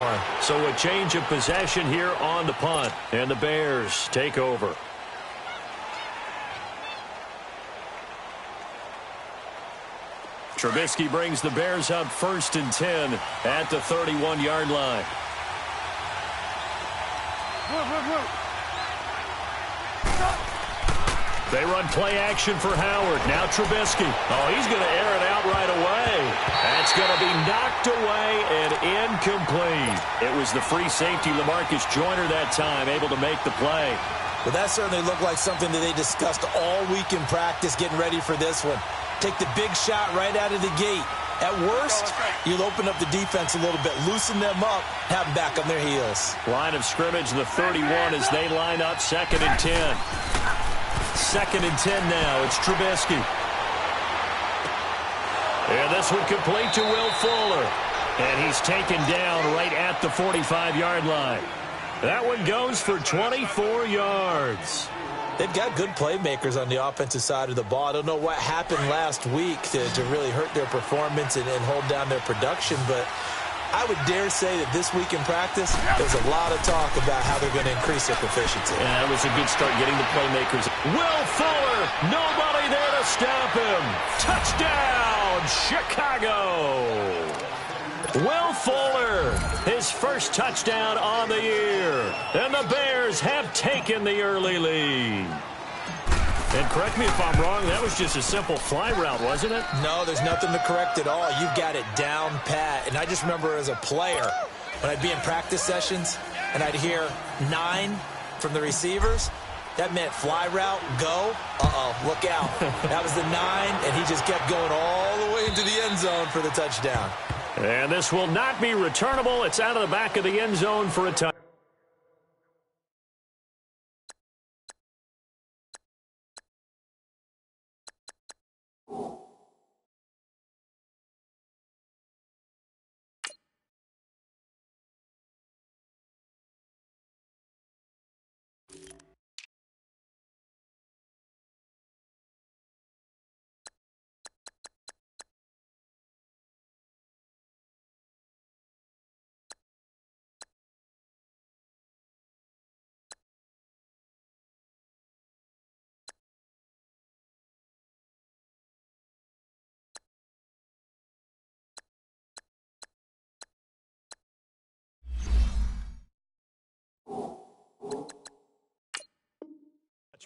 So a change of possession here on the punt, and the Bears take over. Trubisky brings the Bears up 1st and 10 at the 31-yard line. They run play action for Howard. Now Trubisky. Oh, he's going to air it out right away. That's going to be knocked away and incomplete. It was the free safety, LaMarcus Joyner, that time, able to make the play. Well, that certainly looked like something that they discussed all week in practice, getting ready for this one. Take the big shot right out of the gate. At worst, you'll open up the defense a little bit, loosen them up, have them back on their heels. Line of scrimmage, the 31, as they line up 2nd and 10. 2nd and 10 now. It's Trubisky. And this one complete to Will Fuller. And he's taken down right at the 45-yard line. That one goes for 24 yards. They've got good playmakers on the offensive side of the ball. I don't know what happened last week to really hurt their performance and hold down their production, but I would dare say that this week in practice, there's a lot of talk about how they're going to increase their proficiency. Yeah, that was a good start getting the playmakers. Will Fuller, nobody there to stop him. Touchdown, Chicago. Will Fuller, his first touchdown on the year. And the Bears have taken the early lead. And correct me if I'm wrong, that was just a simple fly route, wasn't it? No, there's nothing to correct at all. You've got it down pat. And I just remember as a player, when I'd be in practice sessions and I'd hear 9 from the receivers, that meant fly route, go. Look out. That was the 9, and he just kept going all the way into the end zone for the touchdown. And this will not be returnable. It's out of the back of the end zone for a touchdown.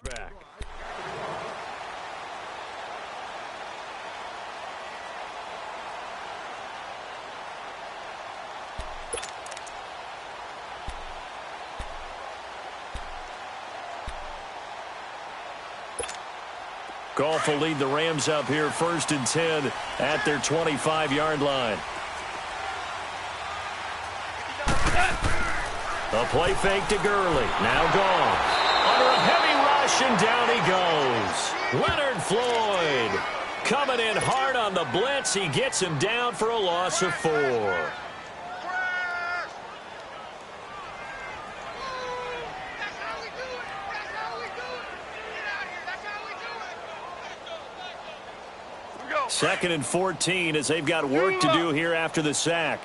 Back. Goff will lead the Rams up here 1st and 10 at their 25-yard line. A play fake to Gurley. Now Goff. Under a heavy rush, and down he goes. Leonard Floyd coming in hard on the blitz. He gets him down for a loss of 4. Second and 14 as they've got work to do here after the sack.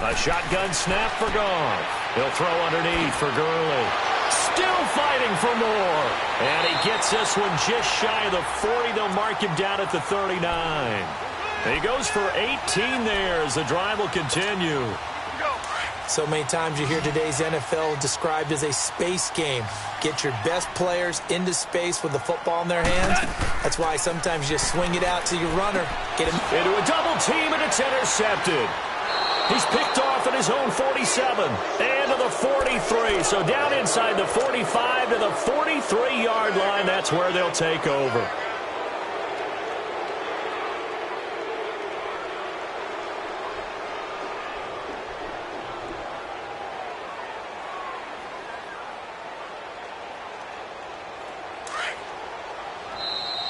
A shotgun snap for Goff. He'll throw underneath for Gurley. Still fighting for more. And he gets this one just shy of the 40. They'll mark him down at the 39. He goes for 18 there as the drive will continue. So many times you hear today's NFL described as a space game. Get your best players into space with the football in their hands. That's why sometimes you swing it out to your runner. Get him into a double team, and it's intercepted. He's picked off at his own 47 and to the 43. So down inside the 45 to the 43-yard line. That's where they'll take over.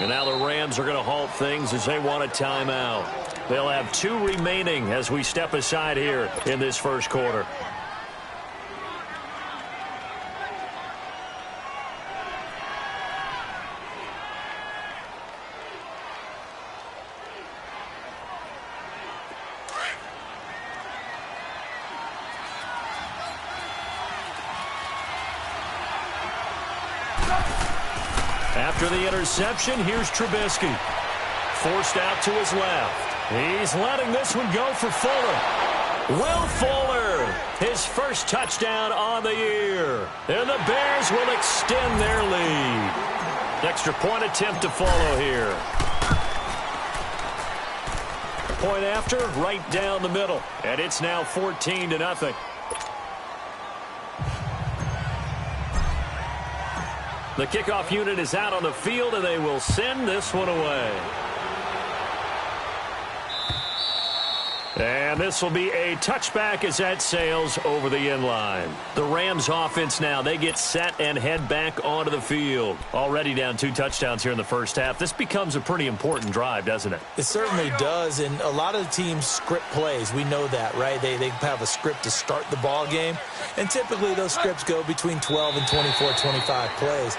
And now the Rams are going to halt things as they want a timeout. They'll have 2 remaining as we step aside here in this first quarter. After the interception, here's Trubisky. Forced out to his left. He's letting this one go for Fuller. Will Fuller, his first touchdown on the year. And the Bears will extend their lead. Extra point attempt to follow here. Point after, right down the middle. And it's now 14-0. The kickoff unit is out on the field, and they will send this one away. And this will be a touchback as that sails over the end line. The Rams offense now, they get set and head back onto the field. Already down 2 touchdowns here in the first half. This becomes a pretty important drive, doesn't it? It certainly does, and a lot of the teams script plays. We know that, right? They have a script to start the ball game, and typically those scripts go between 12 and 24, 25 plays.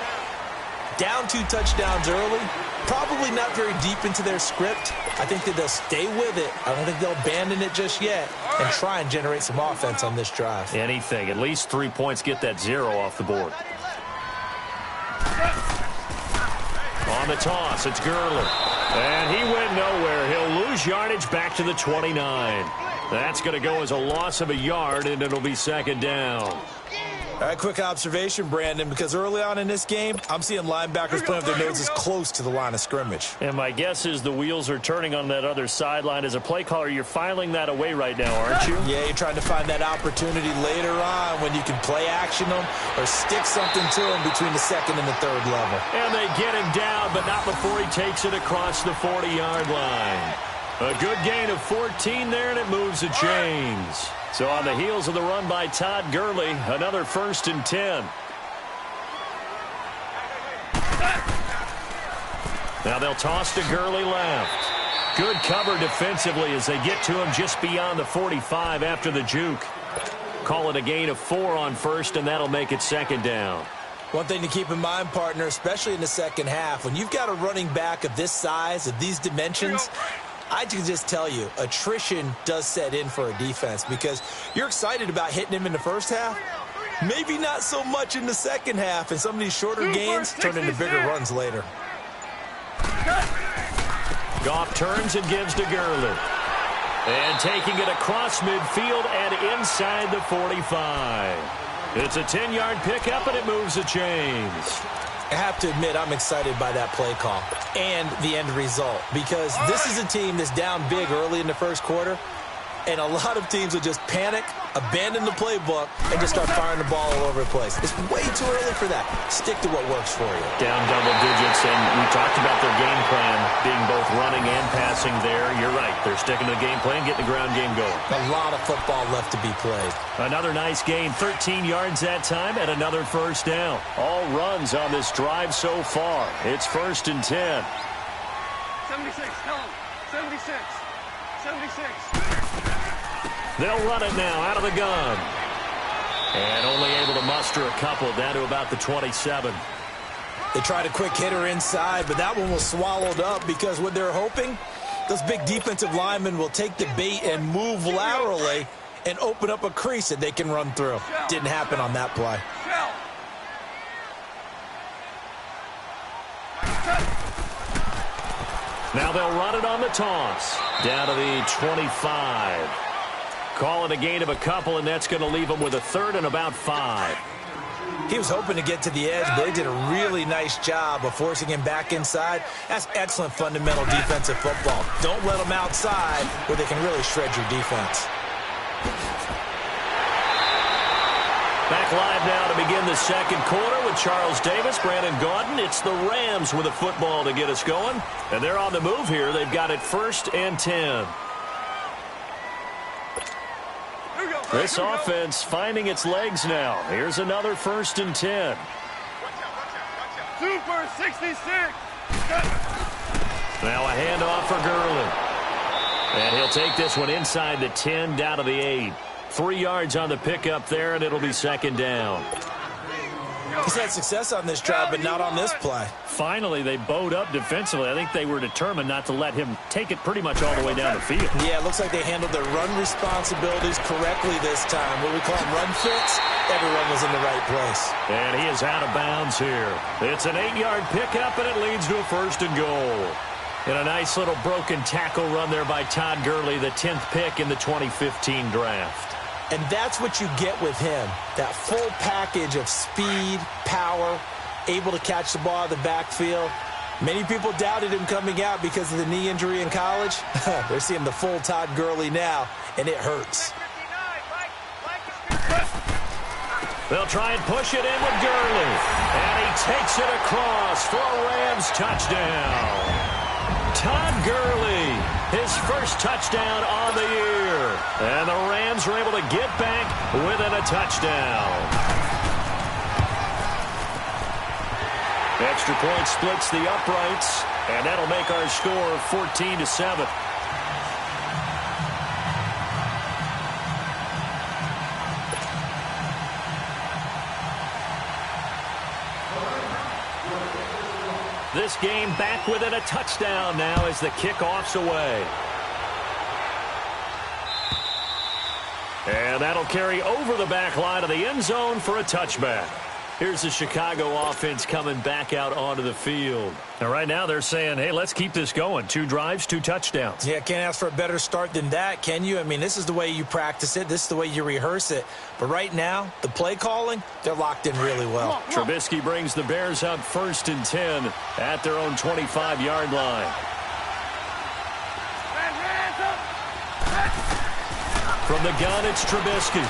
Down 2 touchdowns early, probably not very deep into their script. I think that they'll stay with it. I don't think they'll abandon it just yet and try and generate some offense on this drive. Anything. At least 3 points, get that 0 off the board. On the toss, it's Gurley. And he went nowhere. He'll lose yardage back to the 29. That's going to go as a loss of a yard, and it'll be second down. All right, quick observation, Brandon, because early on in this game, I'm seeing linebackers playing with their noses close to the line of scrimmage. And my guess is the wheels are turning on that other sideline. As a play caller, you're filing that away right now, aren't you? Yeah, you're trying to find that opportunity later on when you can play action them or stick something to them between the second and the third level. And they get him down, but not before he takes it across the 40-yard line. A good gain of 14 there, and it moves the chains. So on the heels of the run by Todd Gurley, another 1st and 10. Now they'll toss to Gurley left. Good cover defensively as they get to him just beyond the 45 after the juke. Call it a gain of 4 on first, and that'll make it second down. One thing to keep in mind, partner, especially in the second half, when you've got a running back of this size, of these dimensions, I can just tell you, attrition does set in for a defense because you're excited about hitting him in the first half. Maybe not so much in the second half, and some of these shorter gains turn into bigger runs later. Goff turns and gives to Gurley. And taking it across midfield and inside the 45. It's a 10-yard pickup, and it moves the chains. I have to admit, I'm excited by that play call and the end result because this is a team that's down big early in the first quarter, and a lot of teams will just panic, abandon the playbook, and just start firing the ball all over the place. It's way too early for that. Stick to what works for you. Down double digits, and we talked about their game plan being both running and passing there. You're right. They're sticking to the game plan, getting the ground game going. A lot of football left to be played. Another nice gain, 13 yards that time, and another 1st down. All runs on this drive so far. It's 1st and 10. 76, tell him. 76. 76. They'll run it now out of the gun. And only able to muster a couple down to about the 27. They tried a quick hitter inside, but that one was swallowed up because what they're hoping, those big defensive linemen will take the bait and move laterally and open up a crease that they can run through. Didn't happen on that play. Now they'll run it on the toss. Down to the 25. Call it a gain of a couple, and that's going to leave them with a 3rd and about 5. He was hoping to get to the edge, but they did a really nice job of forcing him back inside. That's excellent fundamental defensive football. Don't let them outside where they can really shred your defense. Back live now to begin the second quarter with Charles Davis, Brandon Gaudin. It's the Rams with a football to get us going. And they're on the move here. They've got it 1st and 10. This offense finding its legs now. Here's another 1st and 10. Super 66. Now a handoff for Gurley. And he'll take this one inside the 10 down to the 8. 3 yards on the pickup there, and it'll be second down. He's had success on this drive, but not on this play. Finally, they bowed up defensively. I think they were determined not to let him take it pretty much all the way down the field. Yeah, it looks like they handled their run responsibilities correctly this time. What we call them run fits, everyone was in the right place. And he is out of bounds here. It's an 8-yard pickup, and it leads to a 1st and goal. And a nice little broken tackle run there by Todd Gurley, the 10th pick in the 2015 draft. And that's what you get with him, that full package of speed, power, able to catch the ball out of the backfield. Many people doubted him coming out because of the knee injury in college. They're seeing the full Todd Gurley now, and it hurts. They'll try and push it in with Gurley. And he takes it across for a Rams touchdown. Todd Gurley, his first touchdown on the year. And the Rams are able to get back within a touchdown. Extra point splits the uprights, and that'll make our score 14-7. This game back within a touchdown now as the kickoff's away. And that'll carry over the back line of the end zone for a touchback. Here's the Chicago offense coming back out onto the field. And right now they're saying, hey, let's keep this going. 2 drives, 2 touchdowns. Yeah, can't ask for a better start than that, can you? I mean, this is the way you practice it. This is the way you rehearse it. But right now, the play calling, they're locked in really well. Trubisky brings the Bears up 1st and 10 at their own 25-yard line. From the gun, it's Trubisky.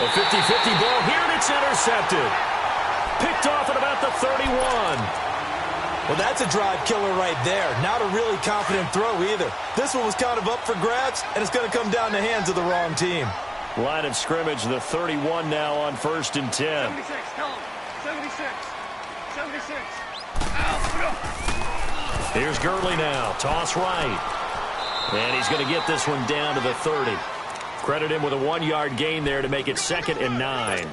A 50-50 ball here, and it's intercepted. Picked off at about the 31. Well, that's a drive killer right there. Not a really confident throw either. This one was kind of up for grabs, and it's going to come down the hands of the wrong team. Line of scrimmage, the 31 now on 1st and 10. 76, tell him. 76. 76. Here's Gurley now. Toss right. And he's going to get this one down to the 30. Credit him with a 1-yard gain there to make it 2nd and 9.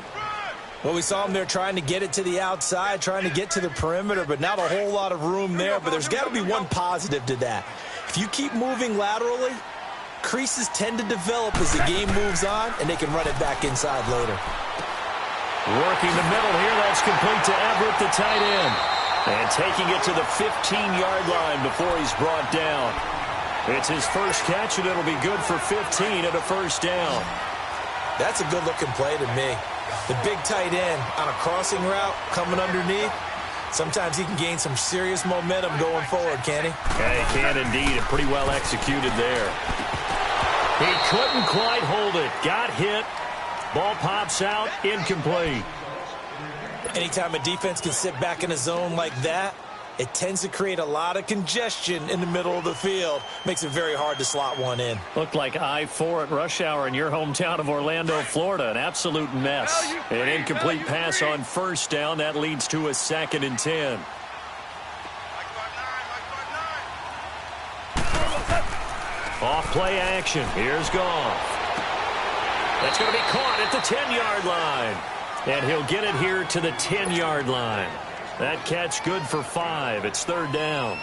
Well, we saw him there trying to get it to the outside, trying to get to the perimeter, but not a whole lot of room there. But there's got to be one positive to that. If you keep moving laterally, creases tend to develop as the game moves on, and they can run it back inside later. Working the middle here, that's complete to Everett, the tight end. And taking it to the 15-yard line before he's brought down. It's his first catch, and it'll be good for 15 and a 1st down. That's a good-looking play to me. The big tight end on a crossing route coming underneath. Sometimes he can gain some serious momentum going forward, can he? Yeah, he can indeed, and pretty well executed there. He couldn't quite hold it. Got hit. Ball pops out, incomplete. Anytime a defense can sit back in a zone like that, it tends to create a lot of congestion in the middle of the field. Makes it very hard to slot one in. Looked like I-4 at rush hour in your hometown of Orlando, Florida. An absolute mess. An incomplete pass on 1st down. That leads to a 2nd and 10. Off play action. Here's Goff. That's going to be caught at the 10-yard line. And he'll get it here to the 10-yard line. That catch good for 5. It's 3rd down.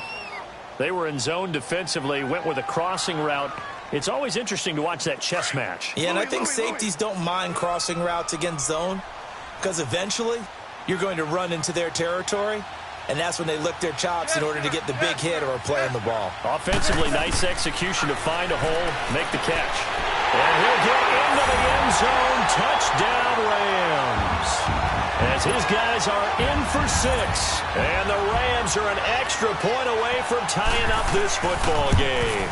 They were in zone defensively, went with a crossing route. It's always interesting to watch that chess match. Yeah, and I think safeties don't mind crossing routes against zone because eventually you're going to run into their territory, and that's when they lick their chops in order to get the big hit or play on the ball. Offensively, nice execution to find a hole, make the catch. And he'll get into the end zone. Touchdown, Rams. As his guys are in for 6. And the Rams are an extra point away from tying up this football game.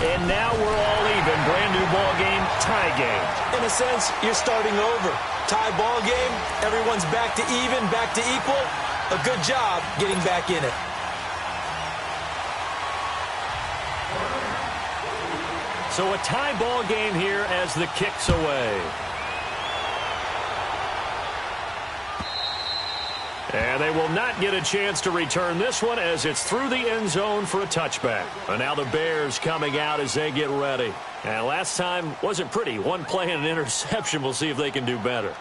And now we're all even. Brand new ball game, tie game. In a sense, you're starting over. Tie ball game, everyone's back to even, back to equal. A good job getting back in it. So a tie ball game here as the kick's away. And they will not get a chance to return this one as it's through the end zone for a touchback. And now the Bears coming out as they get ready. And last time wasn't pretty. One play and an interception. We'll see if they can do better.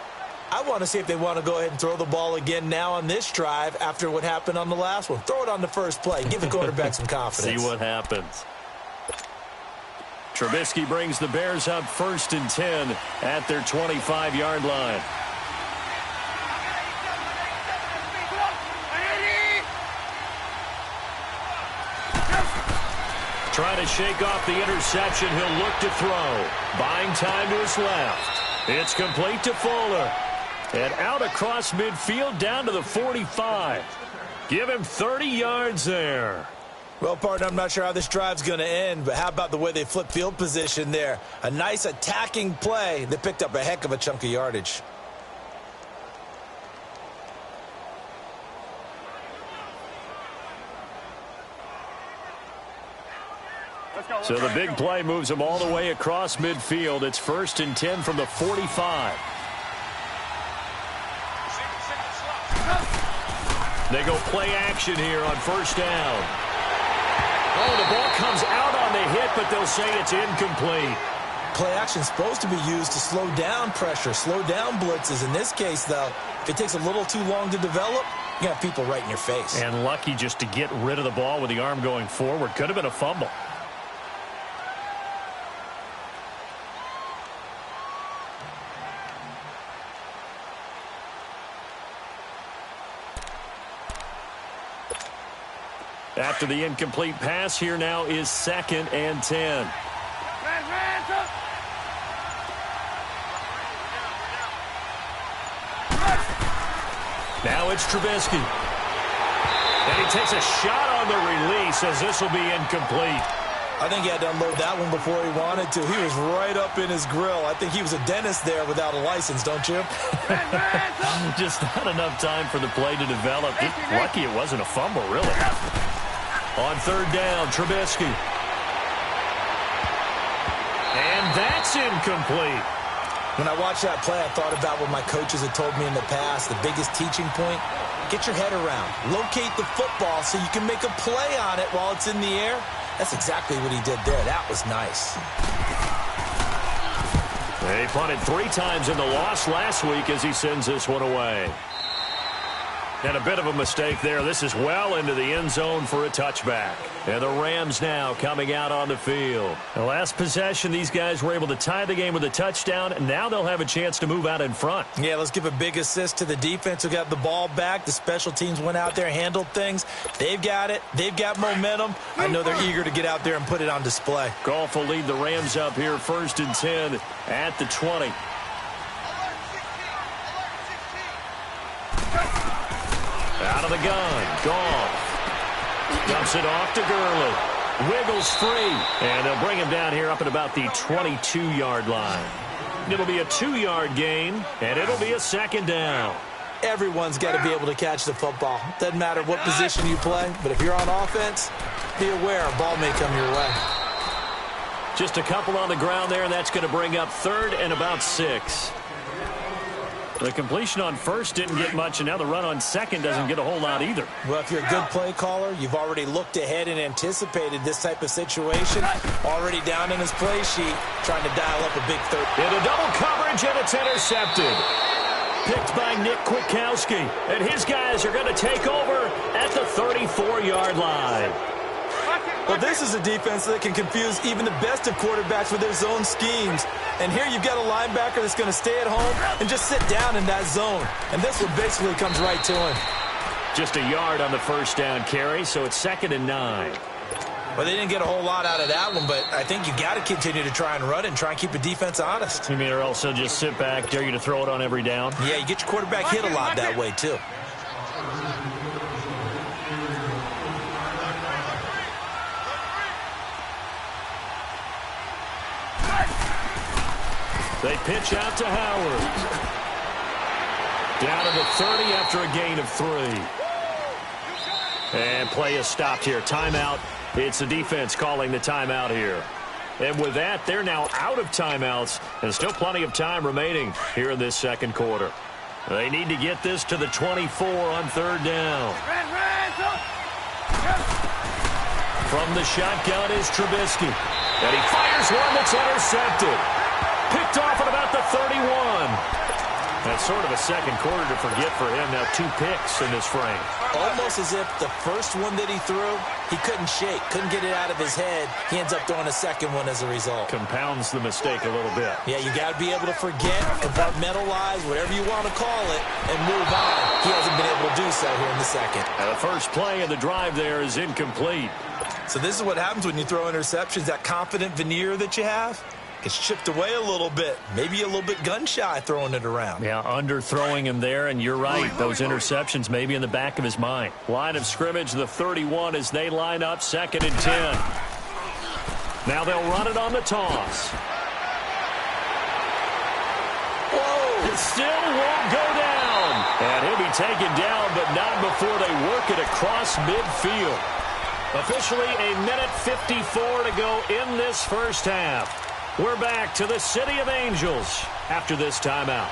I want to see if they want to go ahead and throw the ball again now on this drive after what happened on the last one. Throw it on the first play. Give the quarterback some confidence. See what happens. Trubisky brings the Bears up 1st and 10 at their 25-yard line. Trying to shake off the interception. He'll look to throw. Buying time to his left. It's complete to Fuller. And out across midfield down to the 45. Give him 30 yards there. Well, partner, I'm not sure how this drive's going to end, but how about the way they flip field position there? A nice attacking play. They picked up a heck of a chunk of yardage. So the big play moves them all the way across midfield. It's 1st and 10 from the 45. They go play action here on 1st down. Oh, the ball comes out on the hit, but they'll say it's incomplete. Play action is supposed to be used to slow down pressure, slow down blitzes. In this case, though, if it takes a little too long to develop, you got people right in your face. And lucky just to get rid of the ball with the arm going forward. Could have been a fumble. After the incomplete pass, here now is 2nd and 10. Now it's Trubisky. And he takes a shot on the release as this will be incomplete. I think he had to unload that one before he wanted to. He was right up in his grill. I think he was a dentist there without a license, don't you? Just not enough time for the play to develop. Just lucky it wasn't a fumble, really. On 3rd down, Trubisky. And that's incomplete. When I watched that play, I thought about what my coaches had told me in the past. The biggest teaching point, get your head around. Locate the football so you can make a play on it while it's in the air. That's exactly what he did there. That was nice. He punted 3 times in the loss last week as he sends this one away. And a bit of a mistake there. This is well into the end zone for a touchback. And the Rams now coming out on the field. The last possession, these guys were able to tie the game with a touchdown, and now they'll have a chance to move out in front. Yeah, let's give a big assist to the defense who got the ball back. The special teams went out there, handled things. They've got it. They've got momentum. I know they're eager to get out there and put it on display. Goff will lead the Rams up here 1st and 10 at the 20. Out of the gun, Goff. Dumps it off to Gurley. Wiggles free. And they'll bring him down here up at about the 22-yard line. It'll be a 2-yard gain, and it'll be a 2nd down. Everyone's got to be able to catch the football. Doesn't matter what position you play, but if you're on offense, be aware a ball may come your way. Just a couple on the ground there, and that's going to bring up 3rd and about 6. The completion on 1st didn't get much, and now the run on 2nd doesn't get a whole lot either. Well, if you're a good play caller, you've already looked ahead and anticipated this type of situation. Already down in his play sheet, trying to dial up a big 3rd. Into double coverage, and it's intercepted. Picked by Nick Kwiatkowski, and his guys are going to take over at the 34-yard line. Well, this is a defense that can confuse even the best of quarterbacks with their zone schemes. And here you've got a linebacker that's going to stay at home and just sit down in that zone. And this one basically comes right to him. Just a yard on the 1st down carry, so it's 2nd and 9. Well, they didn't get a whole lot out of that one, but I think you got to continue to try and run and try and keep the defense honest. You mean or also just sit back, dare you to throw it on every down? Yeah, you get your quarterback hit a lot that way, too. They pitch out to Howard. Down to the 30 after a gain of 3. And play is stopped here. Timeout. It's the defense calling the timeout here. And with that, they're now out of timeouts. And still plenty of time remaining here in this 2nd quarter. They need to get this to the 24 on third down. From the shotgun is Trubisky. And he fires one that's intercepted. Picked off at about the 31. That's sort of a second quarter to forget for him. Now 2 picks in this frame. Almost as if the first one that he threw, he couldn't shake, couldn't get it out of his head. He ends up throwing a second one as a result. Compounds the mistake a little bit. Yeah, you got to be able to forget, compartmentalize, whatever you want to call it, and move on. He hasn't been able to do so here in the second. And the first play of the drive there is incomplete. So this is what happens when you throw interceptions. That confident veneer that you have gets chipped away a little bit. Maybe a little bit gun-shy throwing it around. Yeah, underthrowing him there, and you're right. Those interceptions maybe in the back of his mind. Line of scrimmage, the 31 as they line up 2nd and 10. Now they'll run it on the toss. Whoa! It still won't go down. And he'll be taken down, but not before they work it across midfield. Officially a minute 54 to go in this first half. We're back to the City of Angels after this timeout.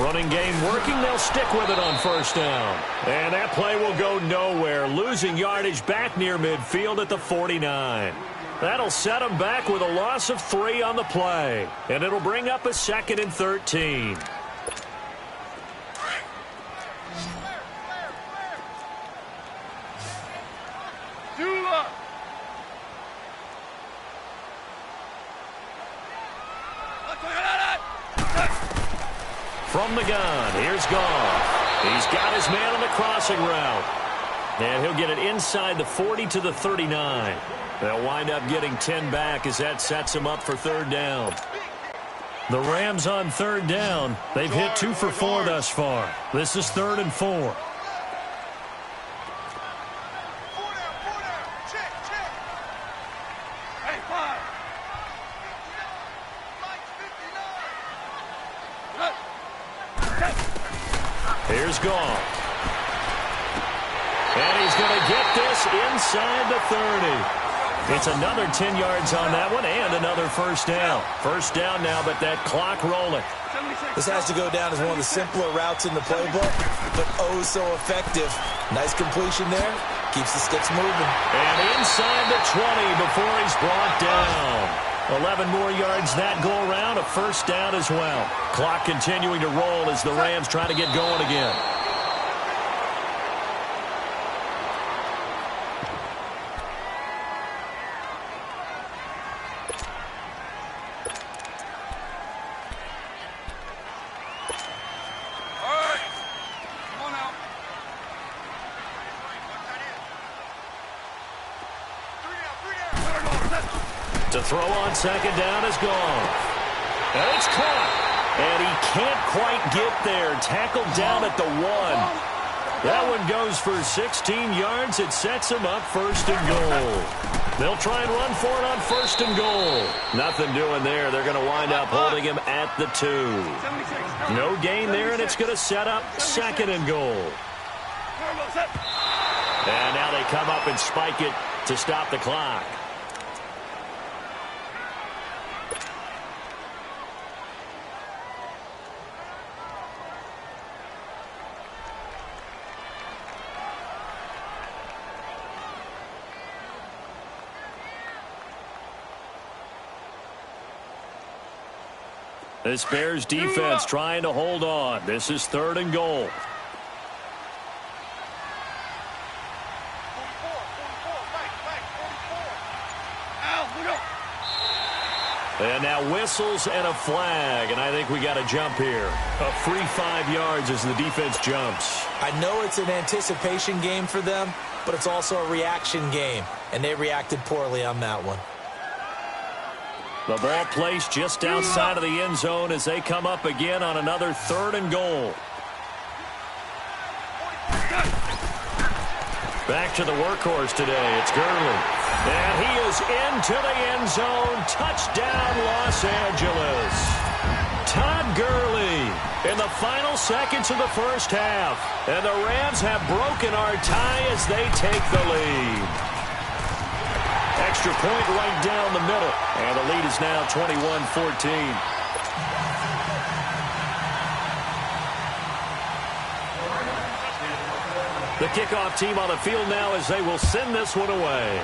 Running game working. They'll stick with it on first down. And that play will go nowhere. Losing yardage back near midfield at the 49. That'll set them back with a loss of 3 on the play. And it'll bring up a 2nd and 13. From the gun, here's Goff. He's got his man on the crossing route. And he'll get it inside the 40 to the 39. They'll wind up getting 10 back as that sets them up for third down. The Rams on third down. They've hit 2 for 4 thus far. This is 3rd and 4. Here's Goff. And he's going to get this inside the 30. It's another 10 yards on that one and another first down. First down now, but that clock rolling. This has to go down as one of the simpler routes in the playbook, but oh so effective. Nice completion there. Keeps the sticks moving. And inside the 20 before he's brought down. 11 more yards that go around, a first down as well. Clock continuing to roll as the Rams try to get going again. To throw on second down is gone. And it's caught. And he can't quite get there. Tackled down at the 1. That one goes for 16 yards. It sets him up 1st and goal. They'll try and run for it on 1st and goal. Nothing doing there. They're going to wind up holding him at the 2. No gain there, and it's going to set up 2nd and goal. And now they come up and spike it to stop the clock. This Bears defense trying to hold on. This is 3rd and goal. And now whistles and a flag, and I think we got a jump here. A free 5 yards as the defense jumps. I know it's an anticipation game for them, but it's also a reaction game, and they reacted poorly on that one. The ball placed just outside of the end zone as they come up again on another 3rd and goal. Back to the workhorse today. It's Gurley. And he is into the end zone. Touchdown, Los Angeles. Todd Gurley in the final seconds of the first half. And the Rams have broken our tie as they take the lead. Extra point right down the middle. And the lead is now 21-14. The kickoff team on the field now as they will send this one away.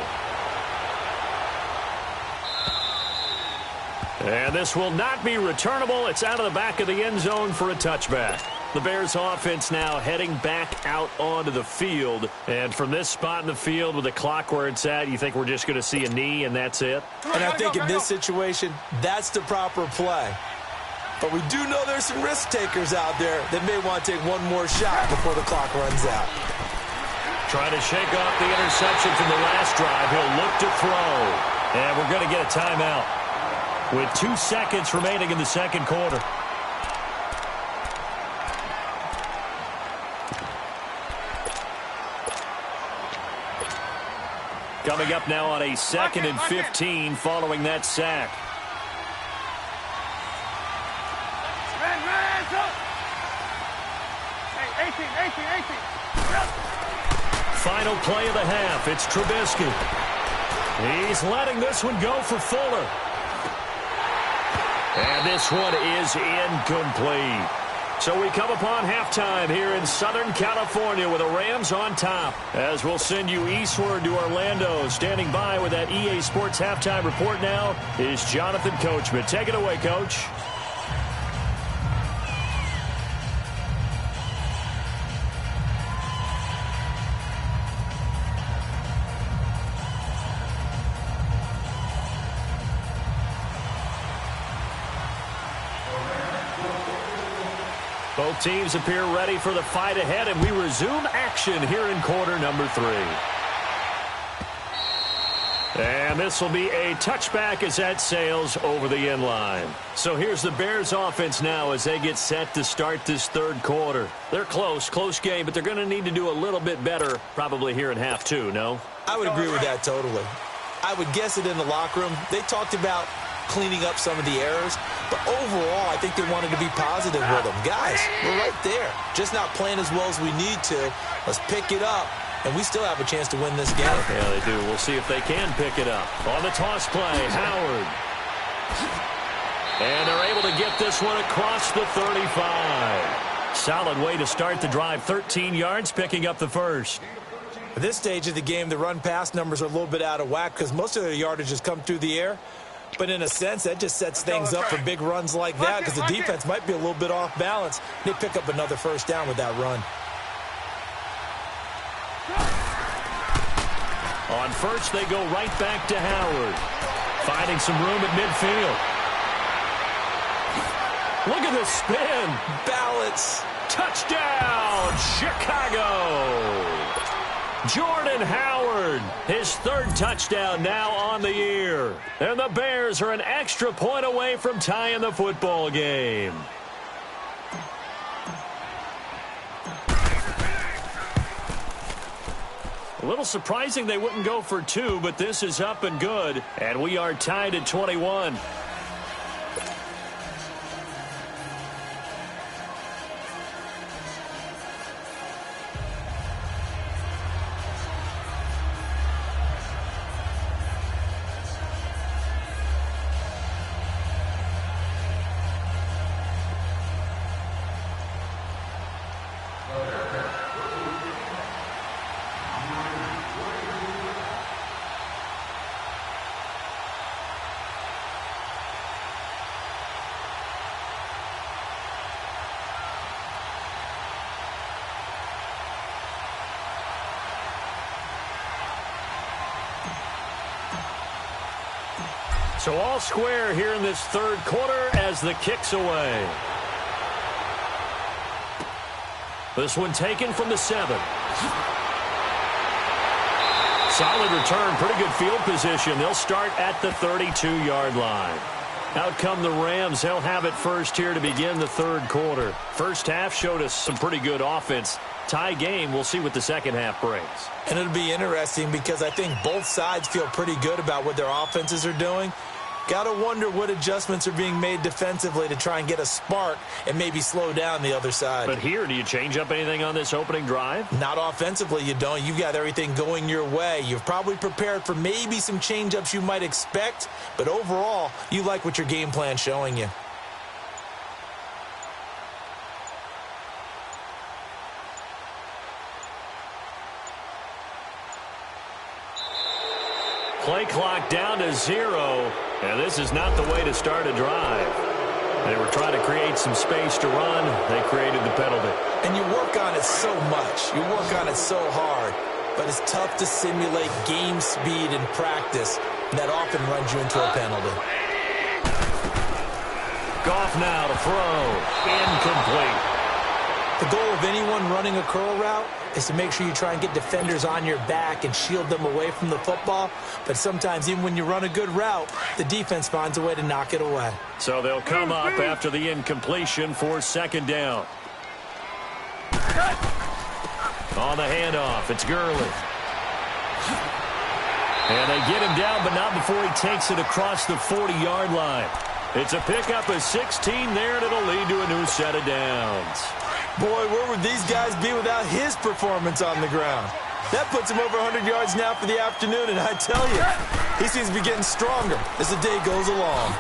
And this will not be returnable. It's out of the back of the end zone for a touchback. The Bears offense now heading back out onto the field. And from this spot in the field with the clock where it's at, you think we're just going to see a knee and that's it? And I think in this situation, that's the proper play. But we do know there's some risk takers out there that may want to take one more shot before the clock runs out. Trying to shake off the interception from the last drive. He'll look to throw. And we're going to get a timeout with 2 seconds remaining in the second quarter. Coming up now on a 2nd and 15 following that sack. Hey, 18. Final play of the half. It's Trubisky. He's letting this one go for Fuller. And this one is incomplete. So we come upon halftime here in Southern California with the Rams on top. As we'll send you eastward to Orlando. Standing by with that EA Sports halftime report now is Jonathan Coachman. Take it away, Coach. Both teams appear ready for the fight ahead, and we resume action here in quarter number 3. And this will be a touchback as that sails over the end line. So here's the Bears offense now as they get set to start this third quarter. They're close game, but they're going to need to do a little bit better probably here in half 2, no? I would agree with that totally. I would guess it in the locker room. They talked about cleaning up some of the errors, but overall, I think they wanted to be positive with them. Guys, we're right there. Just not playing as well as we need to. Let's pick it up, and we still have a chance to win this game. Yeah, they do. We'll see if they can pick it up. On the toss play, Howard. And they're able to get this one across the 35. Solid way to start the drive. 13 yards, picking up the first. At this stage of the game, the run-pass numbers are a little bit out of whack because most of their yardage has come through the air. But in a sense, that just sets things up for big runs like that because the defense might be a little bit off balance. They pick up another first down with that run. On first, they go right back to Howard. Finding some room at midfield. Look at this spin. Balance. Touchdown, Chicago. Jordan Howard, his third touchdown now on the year. And the Bears are an extra point away from tying the football game. A little surprising they wouldn't go for 2, but this is up and good. And we are tied at 21. So all square here in this third quarter as the kick's away. This one taken from the 7. Solid return, pretty good field position. They'll start at the 32-yard line. Out come the Rams. They'll have it first here to begin the third quarter. First half showed us some pretty good offense. Tie game, we'll see what the second half brings. And it'll be interesting because I think both sides feel pretty good about what their offenses are doing. Gotta wonder what adjustments are being made defensively to try and get a spark and maybe slow down the other side. But here, do you change up anything on this opening drive? Not offensively, you don't. You've got everything going your way. You've probably prepared for maybe some change-ups you might expect, but overall, you like what your game plan's showing you. Play clock down to 0, and this is not the way to start a drive. They were trying to create some space to run. They created the penalty. And you work on it so much. You work on it so hard. But it's tough to simulate game speed in practice. And that often runs you into a penalty. Goff now to throw. Incomplete. The goal of anyone running a curl route is to make sure you try and get defenders on your back and shield them away from the football. But sometimes even when you run a good route, the defense finds a way to knock it away. So they'll come up after the incompletion for second down. On the handoff, it's Gurley. And they get him down, but not before he takes it across the 40-yard line. It's a pickup of 16 there, and it'll lead to a new set of downs. Boy, where would these guys be without his performance on the ground? That puts him over 100 yards now for the afternoon, and I tell you, he seems to be getting stronger as the day goes along.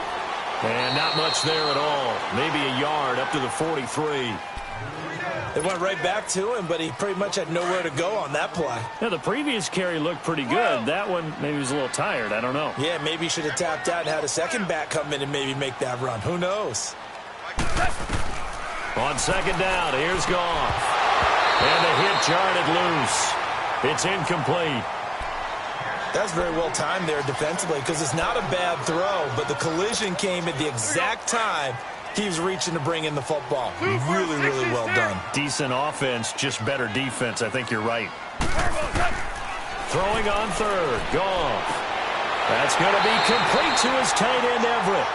And not much there at all. Maybe a yard up to the 43. They went right back to him, but he pretty much had nowhere to go on that play. Yeah, the previous carry looked pretty good. That one, maybe he was a little tired. I don't know. Yeah, maybe he should have tapped out and had a second back come in and maybe make that run. Who knows? On second down, here's Goff. And the hit jarred loose. It's incomplete. That's very well timed there defensively because it's not a bad throw, but the collision came at the exact time he was reaching to bring in the football. Really, really well done. Decent offense, just better defense. I think you're right. Throwing on third, Goff. That's going to be complete to his tight end, Everett.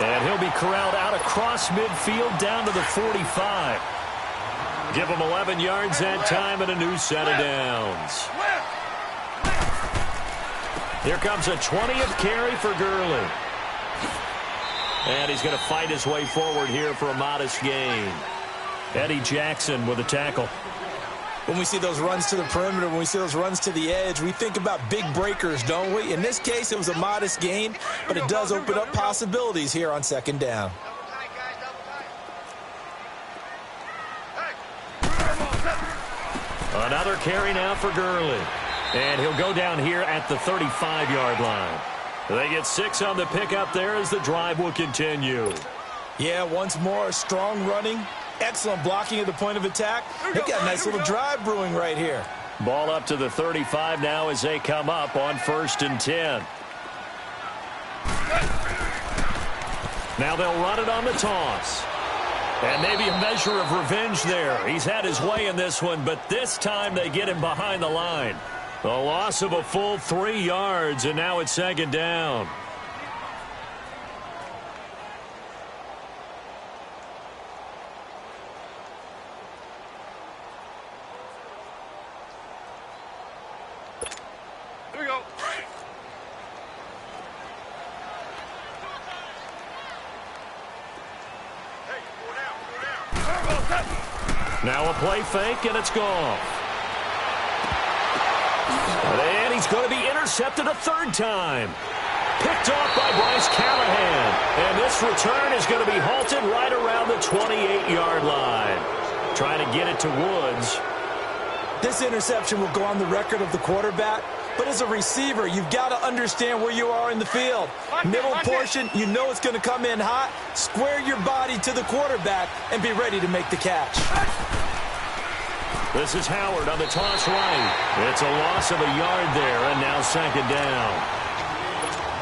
And he'll be corralled out across midfield down to the 45. Give him 11 yards that time and a new set of downs. Here comes a 20th carry for Gurley. And he's going to fight his way forward here for a modest gain. Eddie Jackson with a tackle. When we see those runs to the perimeter, when we see those runs to the edge, we think about big breakers, don't we? In this case, it was a modest gain, but it does open up possibilities here on second down. Another carry now for Gurley. And he'll go down here at the 35-yard line. They get 6 on the pickup there as the drive will continue. Yeah, once more, strong running, excellent blocking at the point of attack. They've got a nice little drive brewing right here. Ball up to the 35 now as they come up on 1st and 10. Now they'll run it on the toss. And maybe a measure of revenge there. He's had his way in this one, but this time they get him behind the line. A loss of a full 3 yards, and now it's second down. Here we go. Now a play fake, and it's gone. And he's going to be intercepted a 3rd time. Picked off by Bryce Callahan. And this return is going to be halted right around the 28-yard line. Trying to get it to Woods. This interception will go on the record of the quarterback, but as a receiver, you've got to understand where you are in the field. Middle portion, you know it's going to come in hot. Square your body to the quarterback and be ready to make the catch. This is Howard on the toss right. It's a loss of a yard there, and now second down.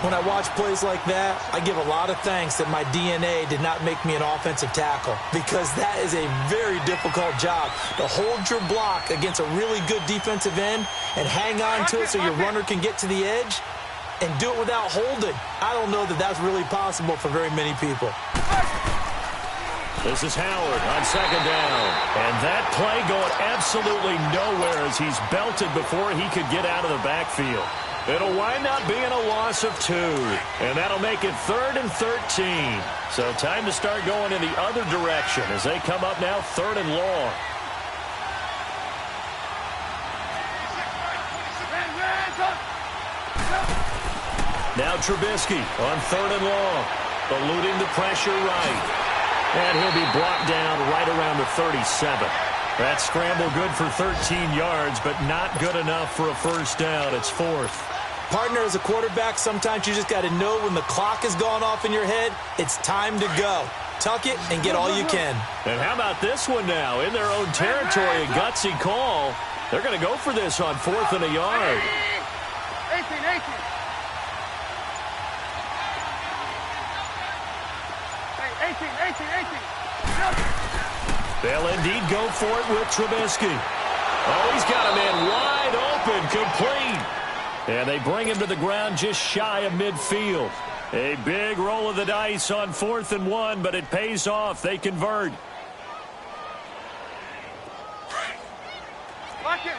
When I watch plays like that, I give a lot of thanks that my DNA did not make me an offensive tackle, because that is a very difficult job to hold your block against a really good defensive end and hang on to it so your runner can get to the edge and do it without holding. I don't know that that's really possible for very many people. This is Howard on second down. And that play going absolutely nowhere as he's belted before he could get out of the backfield. It'll wind up being a loss of 2. And that'll make it 3rd and 13. So time to start going in the other direction as they come up now 3rd and long. Now Trubisky on 3rd and long. Eluding the pressure right. And he'll be brought down right around the 37. That scramble good for 13 yards, but not good enough for a first down. It's 4th. Partner, as a quarterback, sometimes you just got to know when the clock has gone off in your head, it's time to go. Tuck it and get all you can. And how about this one now? In their own territory, a gutsy call. They're going to go for this on 4th and a yard. 18. They'll indeed go for it with Trubisky. Oh, he's got a man wide open, complete. And they bring him to the ground just shy of midfield. A big roll of the dice on 4th and 1, but it pays off. They convert. Lock in.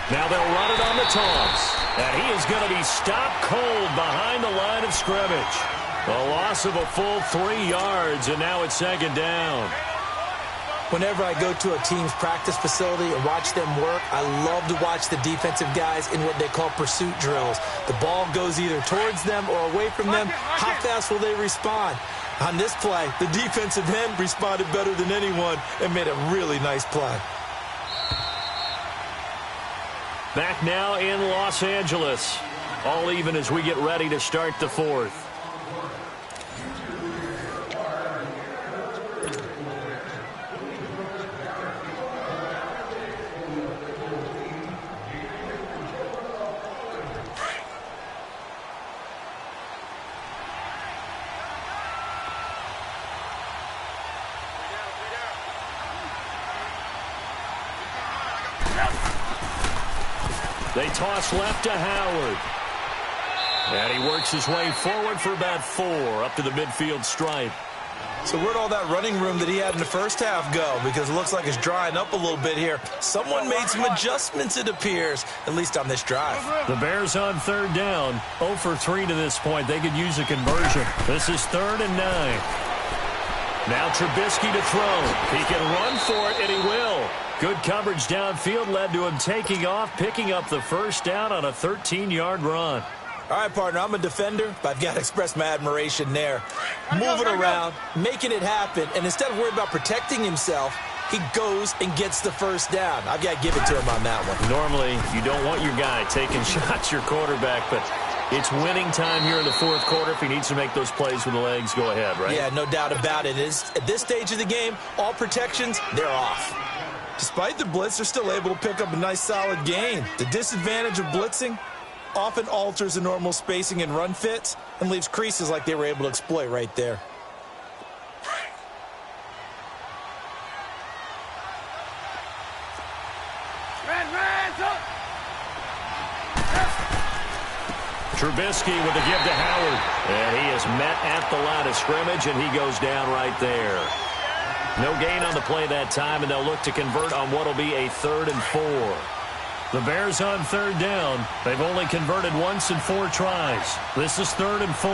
Now they'll run it on the toss. And he is going to be stopped cold behind the line of scrimmage. A loss of a full 3 yards, and now it's 2nd down. Whenever I go to a team's practice facility and watch them work, I love to watch the defensive guys in what they call pursuit drills. The ball goes either towards them or away from them. How fast will they respond? On this play, the defensive end responded better than anyone and made a really nice play. Back now in Los Angeles. All even as we get ready to start the 4th. They toss left to Howard. And he works his way forward for about 4 up to the midfield stripe. So where'd all that running room that he had in the first half go? Because it looks like it's drying up a little bit here. Someone made some adjustments, it appears, at least on this drive. The Bears on 3rd down. 0 for 3 to this point. They could use a conversion. This is 3rd and 9. Now Trubisky to throw. He can run for it, and he will. Good coverage downfield led to him taking off, picking up the first down on a 13-yard run. All right, partner, I'm a defender, but I've got to express my admiration there. Moving around, making it happen, and instead of worrying about protecting himself, he goes and gets the first down. I've got to give it to him on that one. Normally, you don't want your guy taking shots, your quarterback, but it's winning time here in the 4th quarter. If he needs to make those plays with the legs, go ahead, right? Yeah, no doubt about it. At this stage of the game, all protections, they're off. Despite the blitz, they're still able to pick up a nice, solid gain. The disadvantage of blitzing often alters the normal spacing and run fits and leaves creases like they were able to exploit right there. Trubisky with the give to Howard. And he is met at the line of scrimmage, and he goes down right there. No gain on the play that time, and they'll look to convert on what will be a 3rd and 4. The Bears on 3rd down. They've only converted once in 4 tries. This is 3rd and 4.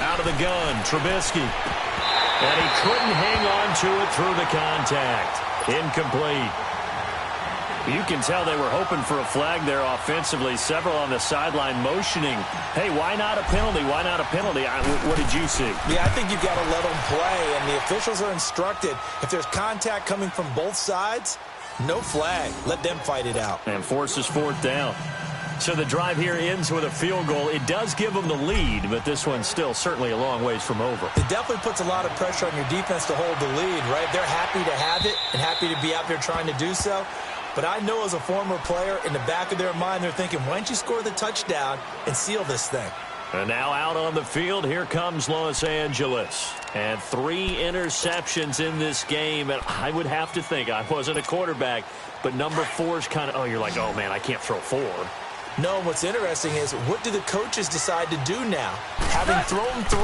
Out of the gun, Trubisky. And he couldn't hang on to it through the contact. Incomplete. You can tell they were hoping for a flag there offensively. Several on the sideline motioning, hey, why not a penalty? Why not a penalty? What did you see? Yeah, I think you've got to let them play, and the officials are instructed. If there's contact coming from both sides, no flag. Let them fight it out. And forces 4th down. So the drive here ends with a field goal. It does give them the lead, but this one's still certainly a long ways from over. It definitely puts a lot of pressure on your defense to hold the lead, right? They're happy to have it and happy to be out there trying to do so. But I know as a former player, in the back of their mind, they're thinking, why don't you score the touchdown and seal this thing? And now out on the field, here comes Los Angeles. And 3 interceptions in this game. And I would have to think, I wasn't a quarterback, but number 4 is kind of, oh, you're like, oh, man, I can't throw 4. No, what's interesting is, what do the coaches decide to do now? Having thrown 3,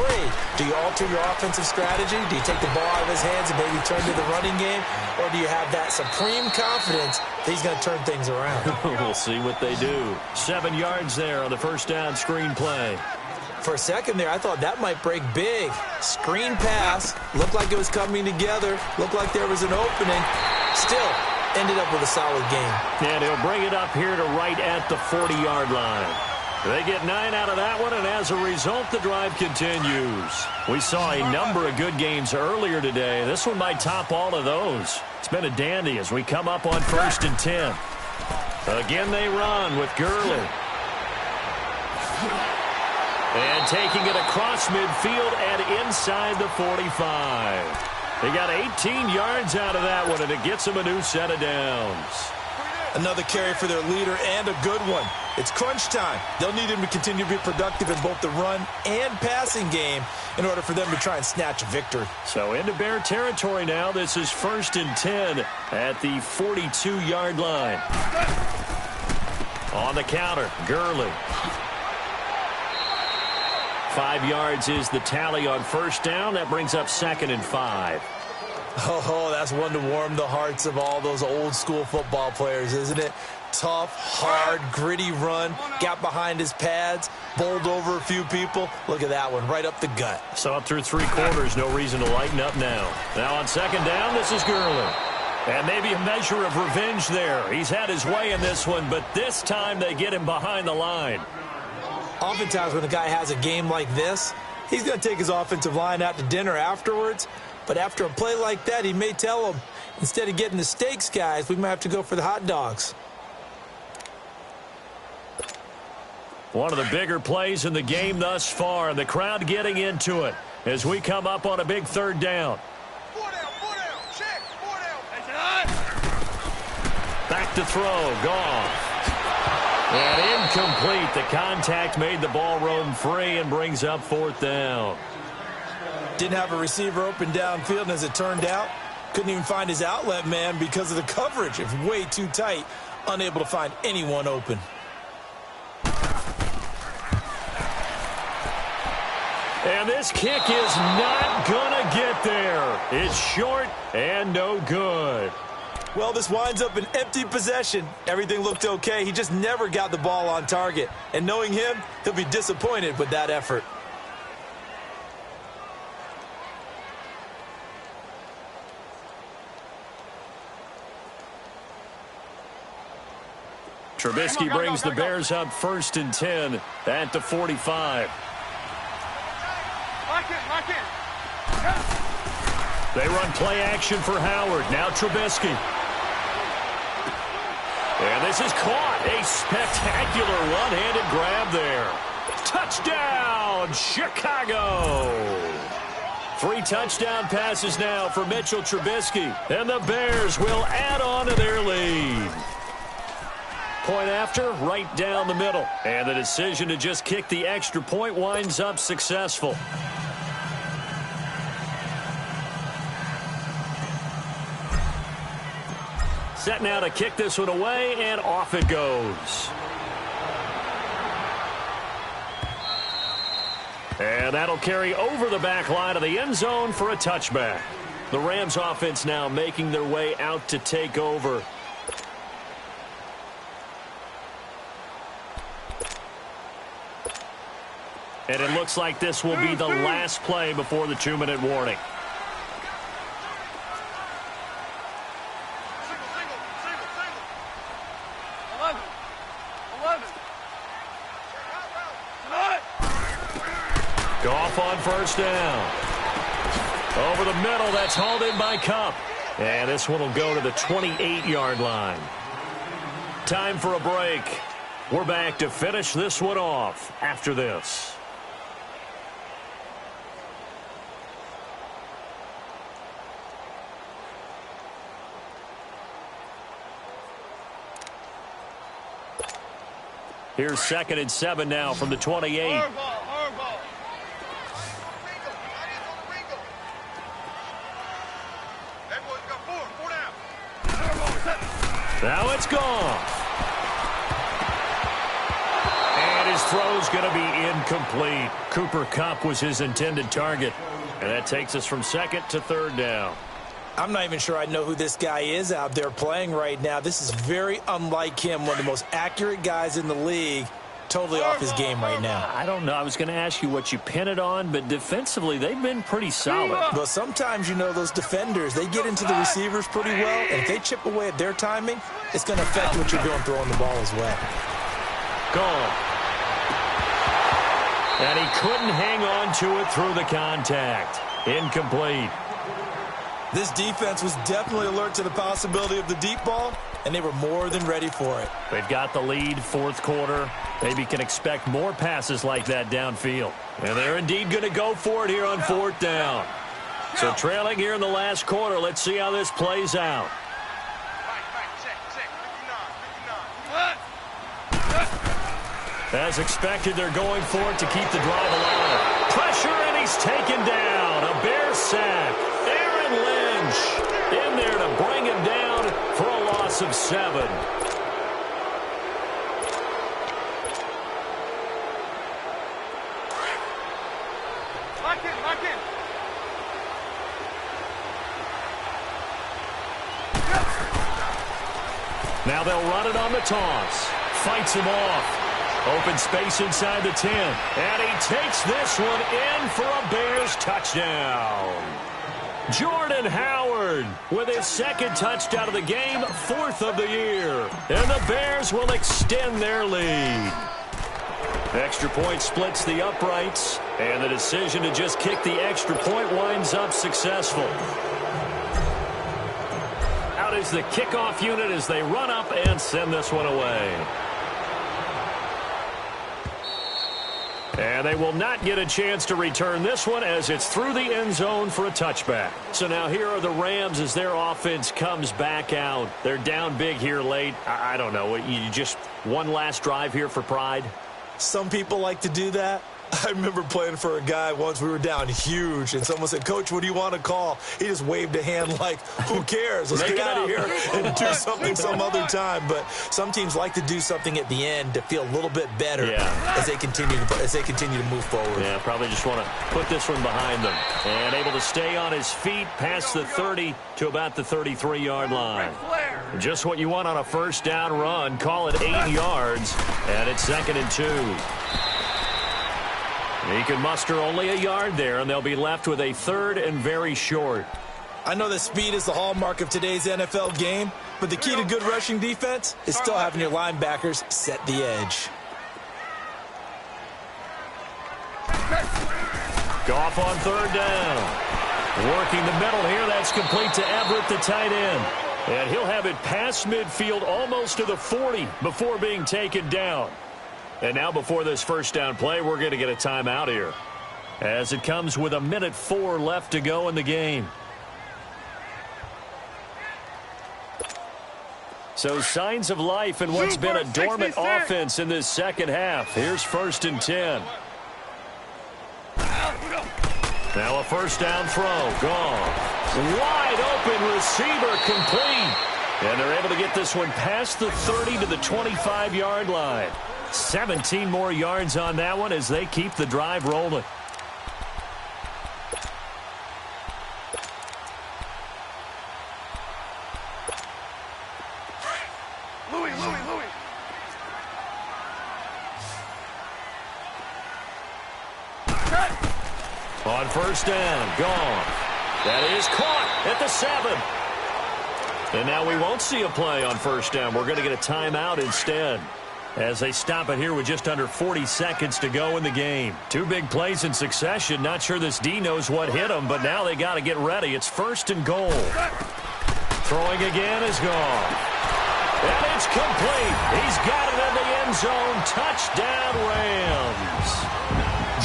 do you alter your offensive strategy? Do you take the ball out of his hands and maybe turn to the running game? Or do you have that supreme confidence that he's going to turn things around? We'll see what they do. 7 yards there on the first down screen play. For a second there, I thought that might break big. Screen pass, looked like it was coming together, looked like there was an opening. Still, ended up with a solid game. And he'll bring it up here to right at the 40-yard line. They get 9 out of that one, and as a result, the drive continues. We saw a number of good games earlier today. This one might top all of those. It's been a dandy as we come up on 1st and 10. Again, they run with Gurley. And taking it across midfield and inside the 45. They got 18 yards out of that one, and it gets them a new set of downs. Another carry for their leader, and a good one. It's crunch time. They'll need him to continue to be productive in both the run and passing game in order for them to try and snatch a victory. So into Bear territory now. This is 1st and 10 at the 42-yard line. On the counter, Gurley. 5 yards is the tally on first down. That brings up 2nd and 5. Oh, that's one to warm the hearts of all those old-school football players, isn't it? Tough, hard, gritty run. Got behind his pads, bowled over a few people. Look at that one, right up the gut. Saw it through 3 quarters. No reason to lighten up now. Now on 2nd down, this is Gurley. And maybe a measure of revenge there. He's had his way in this one, but this time they get him behind the line. Oftentimes when a guy has a game like this, he's going to take his offensive line out to dinner afterwards. But after a play like that, he may tell them, instead of getting the steaks, guys, we might have to go for the hot dogs. One of the bigger plays in the game thus far, and the crowd getting into it as we come up on a big 3rd down. 4 down, check, 4 down. Back to throw, Goff. And incomplete. The contact made the ball roam free and brings up 4th down. Didn't have a receiver open downfield, and as it turned out, couldn't even find his outlet man because of the coverage. It's way too tight, unable to find anyone open. And this kick is not going to get there. It's short and no good. Well, this winds up an empty possession. Everything looked okay. He just never got the ball on target. And knowing him, he'll be disappointed with that effort. Trubisky brings the Bears up 1st and 10 at the 45. Lock in. They run play action for Howard. Now Trubisky. And this is caught. A spectacular one-handed grab there. Touchdown, Chicago. 3 touchdown passes now for Mitchell Trubisky. And the Bears will add on to their lead. Point after, right down the middle. And the decision to just kick the extra point winds up successful. Set now to kick this one away, and off it goes. And that'll carry over the back line of the end zone for a touchback. The Rams offense now making their way out to take over. And it looks like this will be the last play before the 2-minute warning. Goff on first down. Over the middle, that's hauled in by Kupp. And this one will go to the 28-yard line. Time for a break. We're back to finish this one off after this. Here's 2nd and 7 now from the 28. Now it's gone. His throw's going to be incomplete. Cooper Kupp was his intended target. And that takes us from second to third down. I'm not even sure I know who this guy is out there playing right now. This is very unlike him, one of the most accurate guys in the league. Totally off his game right now. I don't know. I was going to ask you what you pin it on, but defensively, they've been pretty solid. Well, sometimes, you know, those defenders, they get into the receivers pretty well, and if they chip away at their timing, it's going to affect what you're doing throwing the ball as well. Gone. And he couldn't hang on to it through the contact. Incomplete. This defense was definitely alert to the possibility of the deep ball, and they were more than ready for it. They've got the lead, fourth quarter. Maybe can expect more passes like that downfield. And they're indeed going to go for it here on fourth down. So trailing here in the last quarter, let's see how this plays out. As expected, they're going for it to keep the drive alive. Pressure, and he's taken down. A Bear sack. Aaron Lynch in there to bring him down for a loss of 7. Lock in. Now they'll run it on the toss. Fights him off. Open space inside the 10. And he takes this one in for a Bears touchdown. Jordan Howard with his second touchdown of the game, 4th of the year. And the Bears will extend their lead. Extra point splits the uprights, and the decision to just kick the extra point winds up successful. Out is the kickoff unit as they run up and send this one away. And they will not get a chance to return this one as it's through the end zone for a touchback. So now here are the Rams as their offense comes back out. They're down big here late. I don't know. You just one last drive here for pride? Some people like to do that. I remember playing for a guy once. We were down huge, and someone said, "Coach, what do you want to call?" He just waved a hand like, who cares? Let's get out of here and do something some other time. But some teams like to do something at the end to feel a little bit better as they continue to move forward. Yeah, probably just want to put this one behind them. And able to stay on his feet past the 30 to about the 33-yard line. Just what you want on a first down run. Call it 8 yards, and it's 2nd and 2. He can muster only a yard there, and they'll be left with a 3rd and very short. I know that speed is the hallmark of today's NFL game, but the key to good rushing defense is still having your linebackers set the edge. Goff on 3rd down. Working the middle here. That's complete to Everett, the tight end. And he'll have it past midfield almost to the 40 before being taken down. And now before this first down play, we're going to get a timeout here, as it comes with 1:04 left to go in the game. So signs of life in what's been a dormant offense in this second half. Here's 1st and 10. Now a first down throw. Gone. Wide open receiver complete. And they're able to get this one past the 30 to the 25-yard line. 17 more yards on that one as they keep the drive rolling. Louis. On first down, gone. That is caught at the 7. And now we won't see a play on first down. We're going to get a timeout instead, as they stop it here with just under 40 seconds to go in the game. 2 big plays in succession. Not sure this D knows what hit them, but now they got to get ready. It's 1st and goal. Throwing again is gone. And it's complete. He's got it in the end zone. Touchdown, Rams.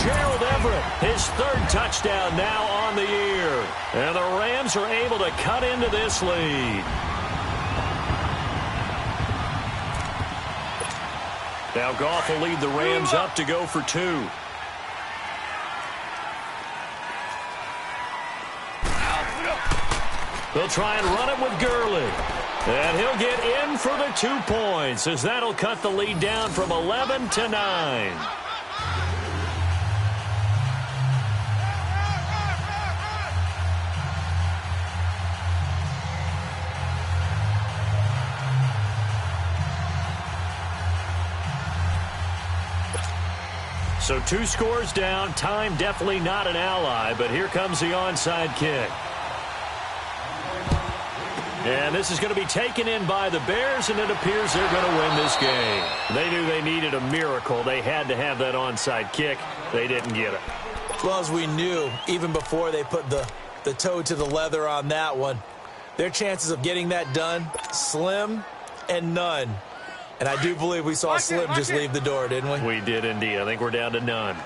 Gerald Everett, his 3rd touchdown now on the year. And the Rams are able to cut into this lead. Now Goff will lead the Rams up to go for 2. They'll try and run it with Gurley. And he'll get in for the 2 points, as that'll cut the lead down from 11 to 9. So 2 scores down. Time definitely not an ally, but here comes the onside kick. And this is going to be taken in by the Bears, and it appears they're going to win this game. They knew they needed a miracle. They had to have that onside kick. They didn't get it. Well, as we knew, even before they put the toe to the leather on that one, their chances of getting that done, slim and none. And I do believe we saw Slim just leave the door, didn't we? We did indeed. I think we're down to none.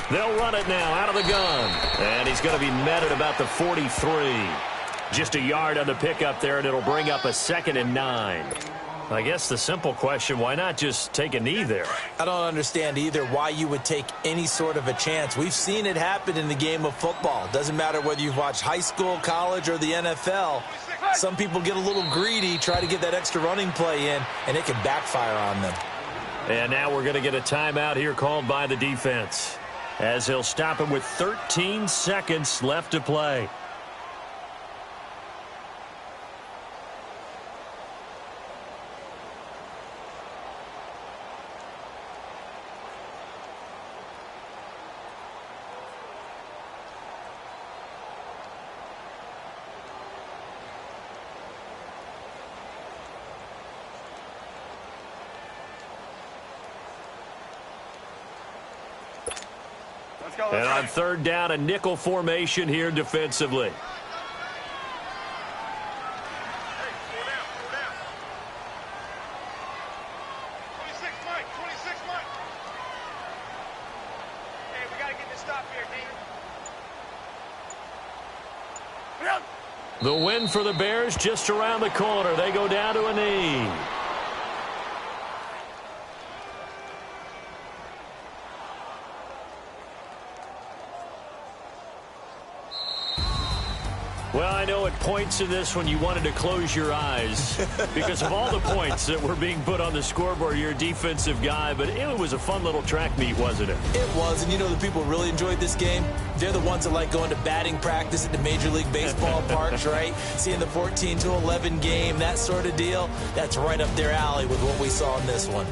They'll run it now out of the gun. And he's going to be met at about the 43. Just a yard on the pickup there, and it'll bring up a 2nd and 9. I guess the simple question, why not just take a knee there? I don't understand either why you would take any sort of a chance. We've seen it happen in the game of football. Doesn't matter whether you've watched high school, college, or the NFL. Some people get a little greedy, try to get that extra running play in, and it can backfire on them. And now we're going to get a timeout here called by the defense, as he'll stop him with 13 seconds left to play. And on 3rd down, a nickel formation here defensively. Hey, 4 down, 4 down. 26, Mike, 26, Mike. Hey, we got to get this stop here, D. The win for the Bears just around the corner. They go down to a knee. Well, I know at points in this one you wanted to close your eyes because of all the points that were being put on the scoreboard. You're a defensive guy, but it was a fun little track meet, wasn't it? It was, and you know the people who really enjoyed this game? They're the ones that like going to batting practice at the Major League Baseball parks, right? Seeing the 14-11 game, that sort of deal. That's right up their alley with what we saw in this one.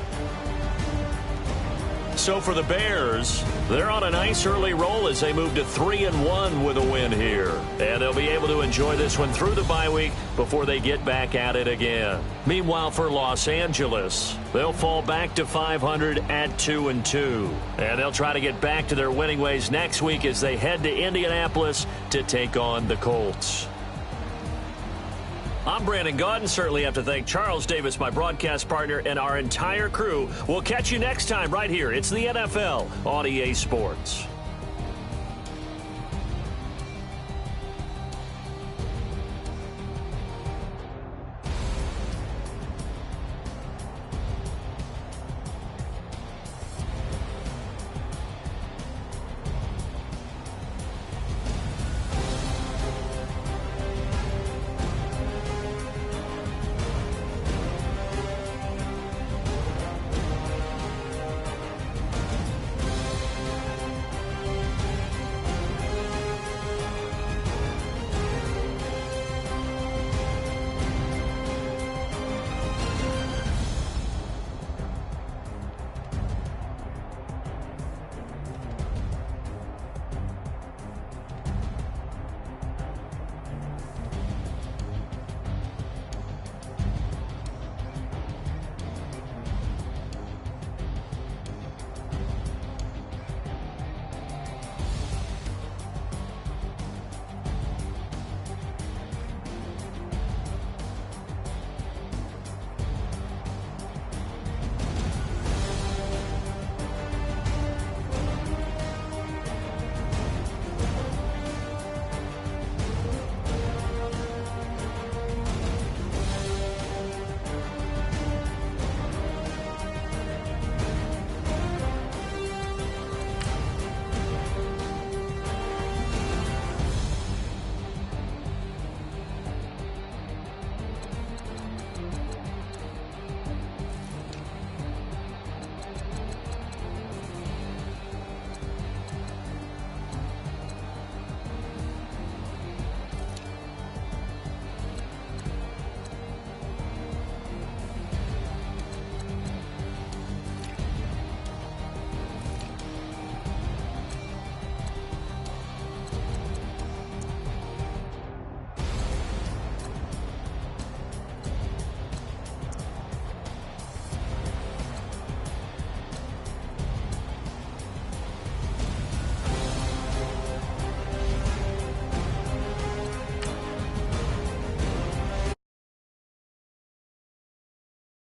So for the Bears, they're on a nice early roll as they move to 3-1 with a win here. And they'll be able to enjoy this one through the bye week before they get back at it again. Meanwhile, for Los Angeles, they'll fall back to 500 at 2-2. And they'll try to get back to their winning ways next week as they head to Indianapolis to take on the Colts. I'm Brandon Gaudin. Certainly have to thank Charles Davis, my broadcast partner, and our entire crew. We'll catch you next time right here. It's the NFL on EA Sports.